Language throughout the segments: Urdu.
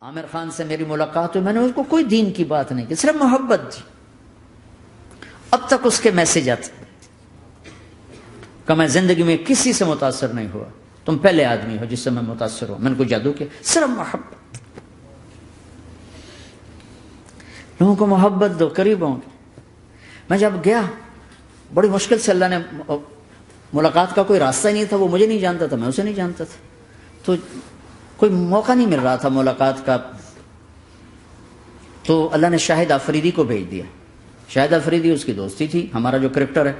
عامر خان سے میری ملاقات ہوئی، میں نے اس کو کوئی دین کی بات نہیں کی، صرف محبت تھی۔ اب تک اس کے میسج آتے کہ میں زندگی میں کسی سے متاثر نہیں ہوا، تم پہلے آدمی ہو جس سے میں متاثر ہوں، میں نے کوئی جادو کیا، صرف محبت۔ لوگوں کو محبت دو، قریب ہوں گے۔ میں جب گیا بڑی مشکل سے، اللہ نے ملاقات کا کوئی راستہ ہی نہیں تھا، وہ مجھے نہیں جانتا تھا، میں اسے نہیں جانتا تھا، تو کوئی موقع نہیں مل رہا تھا ملاقات کا۔ تو اللہ نے شاہد آفریدی کو بھیج دیا۔ شاہد آفریدی اس کی دوستی تھی، ہمارا جو کرکٹر ہے۔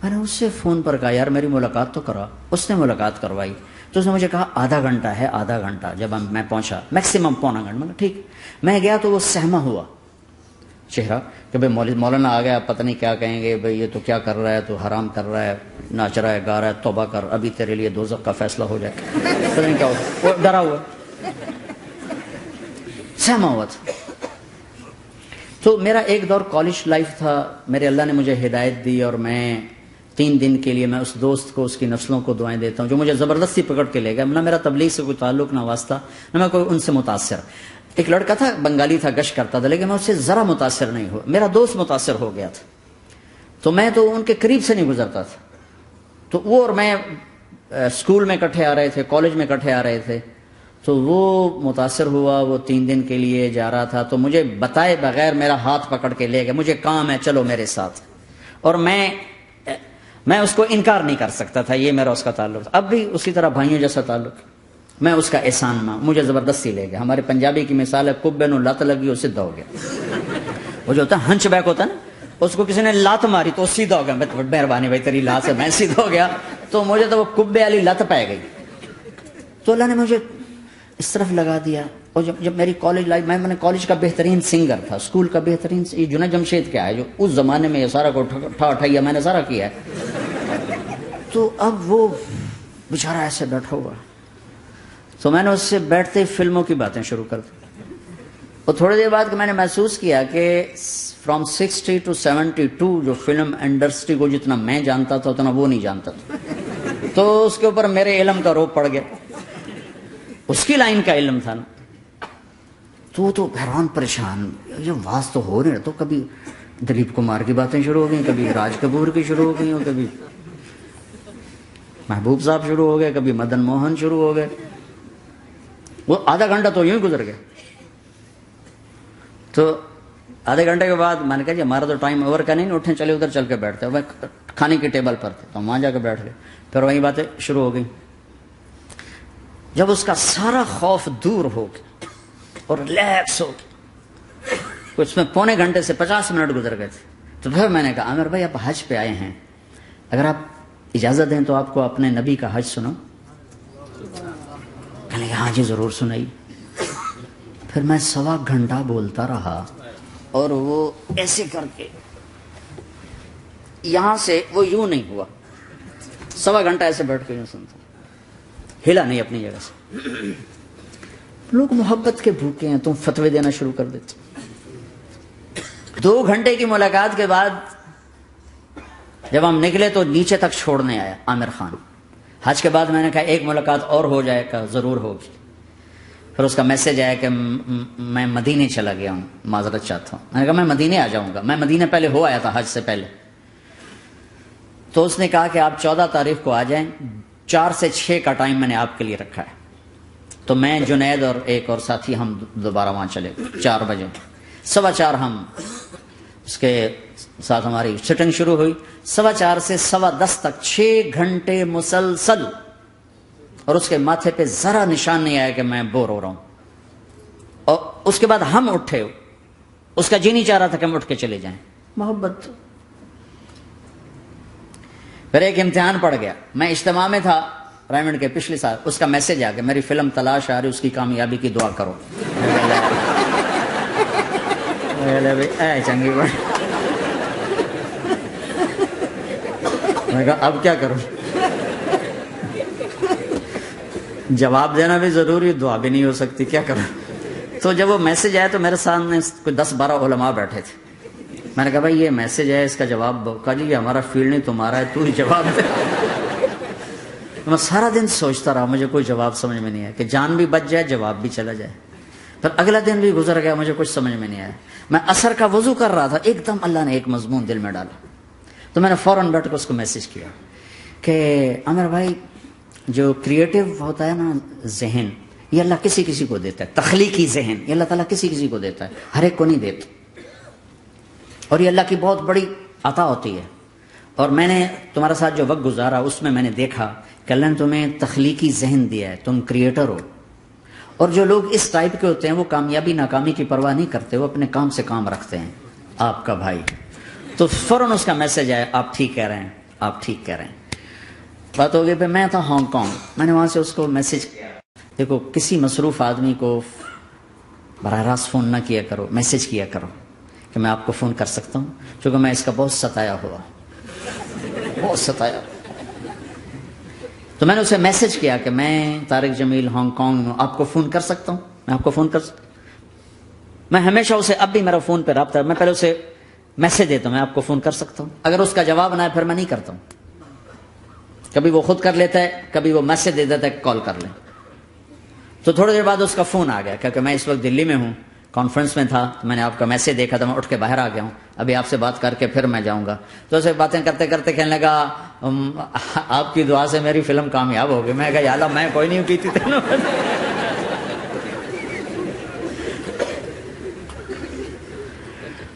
میں نے اس سے فون پر کہا یار میری ملاقات تو کرا، اس نے ملاقات کروائی، تو اس نے مجھے کہا آدھا گھنٹہ ہے، آدھا گھنٹہ۔ جب میں پہنچا میکسیمم پونا گھنٹہ، میں نے ٹھیک۔ میں گیا تو وہ سہما ہوا چہرہ کہ بھائی مولانا آ گیا، پتہ نہیں کیا کہیں گے، بھائی یہ تو کیا کر رہا ہے، تو حرام کر رہا ہے، ناچ رہا ہے، گا رہا ہے، توبہ کر، ابھی تیرے لیے دوزخ کا فیصلہ ہو جائے، پتہ نہیں کیا ہو، وہ ڈرا ہوا سہما ہوا تھا۔ تو میرا ایک دور کالج لائف تھا، میرے اللہ نے مجھے ہدایت دی، اور میں 3 دن کے لیے میں اس دوست کو، اس کی نسلوں کو دعائیں دیتا ہوں جو مجھے زبردستی پکڑ کے لے گیا۔ نہ میرا تبلیغ سے کوئی تعلق، نہ واسطہ، نہ میں کوئی ان سے متاثر۔ ایک لڑکا تھا بنگالی تھا، گشت کرتا تھا، لیکن میں اس سے ذرا متاثر نہیں ہوا۔ میرا دوست متاثر ہو گیا تھا، تو میں تو ان کے قریب سے نہیں گزرتا تھا۔ تو وہ اور میں اسکول میں اکٹھے آ رہے تھے، کالج میں اکٹھے آ رہے تھے، تو وہ متاثر ہوا، وہ 3 دن کے لیے جا رہا تھا، تو مجھے بتائے بغیر میرا ہاتھ پکڑ کے لے گیا، مجھے کام ہے چلو میرے ساتھ، اور میں اس کو انکار نہیں کر سکتا تھا، یہ میرا اس کا تعلق تھا۔ اب بھی اسی طرح بھائیوں جیسا تعلق، میں اس کا احسان مان، مجھے زبردستی لے گیا۔ ہمارے پنجابی کی مثال ہے کبے نو لت لگی، وہ سیدھا ہو گیا۔ وہ جو ہوتا ہے ہنچ بیک ہوتا ہے نا، اس کو کسی نے لات ماری تو سیدھا ہو گیا، مہربانی بھائی تیری لات سے میں سیدھا ہو گیا، تو مجھے تو وہ کبے والی لت پہ گئی۔ تو اللہ نے مجھے اس طرف لگا دیا۔ اور جب میری کالج لائف، میں نے کالج کا بہترین سنگر تھا، اسکول کا بہترین، یہ جنید جمشید کیا ہے جو اس زمانے میں یہ سارا کو ٹھا میں نے سارا کیا ہے۔ تو اب وہ بیچارہ ایسے بیٹھا ہوا، تو میں نے اس سے بیٹھتے ہی فلموں کی باتیں شروع کر دی۔ اور تھوڑی دیر بعد میں نے محسوس کیا کہ فرام 60 to 72 جو فلم انڈسٹری کو جتنا میں جانتا تھا اتنا وہ نہیں جانتا تھا، تو اس کے اوپر میرے علم کا روپ پڑ گیا، اس کی لائن کا علم تھا نا۔ تو وہ تو حیران پریشان، یہ واز تو ہو رہے، تو کبھی دلیپ کمار کی باتیں شروع ہو گئیں، کبھی راج کپور کی شروع ہو گئی، اور کبھی محبوب صاحب شروع ہو گئے، کبھی مدن موہن شروع ہو گئے۔ وہ آدھا گھنٹہ تو یوں ہی گزر گیا۔ تو آدھے گھنٹے کے بعد میں نے کہا جی ہمارا تو ٹائم اوور کا نہیں، اٹھیں چلے ادھر چل کے بیٹھتے ہیں۔ وہ کھانے کی ٹیبل پر تھے تو وہاں جا کے بیٹھ گئے، پھر وہی باتیں شروع ہو گئی۔ جب اس کا سارا خوف دور ہو گیا اور ریلیکس ہو گیا، اس میں پونے گھنٹے سے 50 منٹ گزر گئے تھے، تو پھر میں نے کہا عامر بھائی آپ حج پہ آئے ہیں، اگر آپ اجازت دیں تو آپ کو اپنے نبی کا حج سنو۔ کہنے لگے ہاں جی ضرور سنائی۔ پھر میں 1.25 گھنٹہ بولتا رہا، اور وہ ایسے کر کے یہاں سے وہ یوں نہیں ہوا، 1.25 گھنٹہ ایسے بیٹھ کے یوں سنتا، ہلا نہیں اپنی جگہ سے۔ لوگ محبت کے بھوکے ہیں، تم فتوے دینا شروع کر دیتے۔ 2 گھنٹے کی ملاقات کے بعد جب ہم نکلے تو نیچے تک چھوڑنے آیا عامر خان۔ حج کے بعد میں نے کہا ایک ملاقات اور ہو جائے گا، ضرور ہوگی۔ پھر اس کا میسج آیا کہ میں مدینے چلا گیا ہوں، معذرت چاہتا ہوں۔ میں نے کہا میں مدینے آ جاؤں گا، میں مدینے پہلے ہو آیا تھا حج سے پہلے۔ تو اس نے کہا کہ آپ 14 تاریخ کو آ جائیں، 4 سے 6 کا ٹائم میں نے آپ کے لیے رکھا ہے۔ تو میں جنید اور ایک اور ساتھی ہم دوبارہ وہاں چلے، 4 بجے 4:15 ہم اس کے ساتھ ہماری سٹنگ شروع ہوئی۔ 4:15 سے 10:15 تک 6 گھنٹے مسلسل، اور اس کے ماتھے پہ ذرا نشان نہیں آیا کہ میں بور ہو رہا ہوں۔ اور اس کے بعد ہم اٹھے، اس کا جی نہیں چاہ رہا تھا کہ ہم اٹھ کے چلے جائیں، محبت۔ پھر ایک امتحان پڑ گیا، میں اجتماع میں تھا رائمنڈ کے پچھلے سال، اس کا میسج آ گیا میری فلم تلاش آ رہی، اس کی کامیابی کی دعا کرو۔ چنگی بات، میں کہا اب کیا کروں، جواب دینا بھی ضروری، دعا بھی نہیں ہو سکتی، کیا کروں۔ تو جب وہ میسج آیا تو میرے سامنے کوئی 10-12 علماء بیٹھے تھے۔ میں نے کہا بھائی یہ میسج ہے، اس کا جواب دو۔ کہا جی یہ ہمارا فیلڈ نہیں تمہارا ہے، تو ہی جواب دے۔ میں سارا دن سوچتا رہا، مجھے کوئی جواب سمجھ میں نہیں آیا کہ جان بھی بچ جائے، جواب بھی چلا جائے۔ پھر اگلا دن بھی گزر گیا، مجھے کچھ سمجھ میں نہیں آیا. میں عصر کا وضو کر رہا تھا، ایک دم اللہ نے ایک مضمون دل میں ڈالا. تو میں نے فوراً بیٹھ کر اس کو میسج کیا کہ عامر بھائی، جو کریٹو ہوتا ہے نا ذہن، یہ اللہ کسی کسی کو دیتا ہے. تخلیقی ذہن یہ اللہ تعالیٰ کسی کسی کو دیتا ہے، ہر ایک کو نہیں دیتا. اور یہ اللہ کی بہت بڑی عطا ہوتی ہے. اور میں نے تمہارے ساتھ جو وقت گزارا اس میں نے دیکھا کہ اللہ نے تمہیں تخلیقی ذہن دیا ہے، تم کریٹر ہو. اور جو لوگ اس ٹائپ کے ہوتے ہیں وہ کامیابی ناکامی کی پرواہ نہیں کرتے، وہ اپنے کام سے کام رکھتے ہیں. آپ کا بھائی. تو فوراً اس کا میسج آیا، آپ ٹھیک کہہ رہے ہیں، آپ ٹھیک کہہ رہے ہیں. بات ہو گئی. پہ میں تھا ہانگ کانگ، میں نے وہاں سے اس کو میسج کیا. دیکھو کسی مصروف آدمی کو براہ راست فون نہ کیا کرو، میسج کیا کرو کہ میں آپ کو فون کر سکتا ہوں، چونکہ میں اس کا بہت ستایا ہوا، بہت ستایا. تو میں نے اسے میسج کیا کہ میں طارق جمیل ہانگ کانگ میں آپ کو فون کر سکتا ہوں، میں آپ کو فون کر سکتا ہوں. میں ہمیشہ اسے، اب بھی میرا فون پہ رابطہ ہے، میں پہلے اسے میسج دیتا ہوں میں آپ کو فون کر سکتا ہوں. اگر اس کا جواب نہ ہے پھر میں نہیں کرتا ہوں. کبھی وہ خود کر لیتا ہے، کبھی وہ میسج دے دیتا ہے کال کر لیں. تو تھوڑی دیر بعد اس کا فون آ گیا کیونکہ میں اس وقت دلی میں ہوں، کانفرنس میں تھا. تو میں نے آپ کا میسج دیکھا تھا، میں اٹھ کے باہر آ گیا ہوں، ابھی آپ سے بات کر کے پھر میں جاؤں گا. تو اسے باتیں کرتے کرتے کہنے لگا آپ کی دعا سے میری فلم کامیاب ہو گئی. میں کہا یا اللہ میں کوئی نہیں پیتی تھی.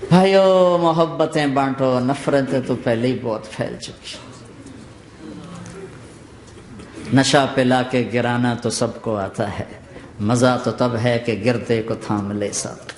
بھائیو محبتیں بانٹو، نفرتیں تو پہلے ہی بہت پھیل چکی. نشہ پلا کے گرانا تو سب کو آتا ہے، مزہ تو تب ہے کہ گرتے کو تھام لے ساتھ.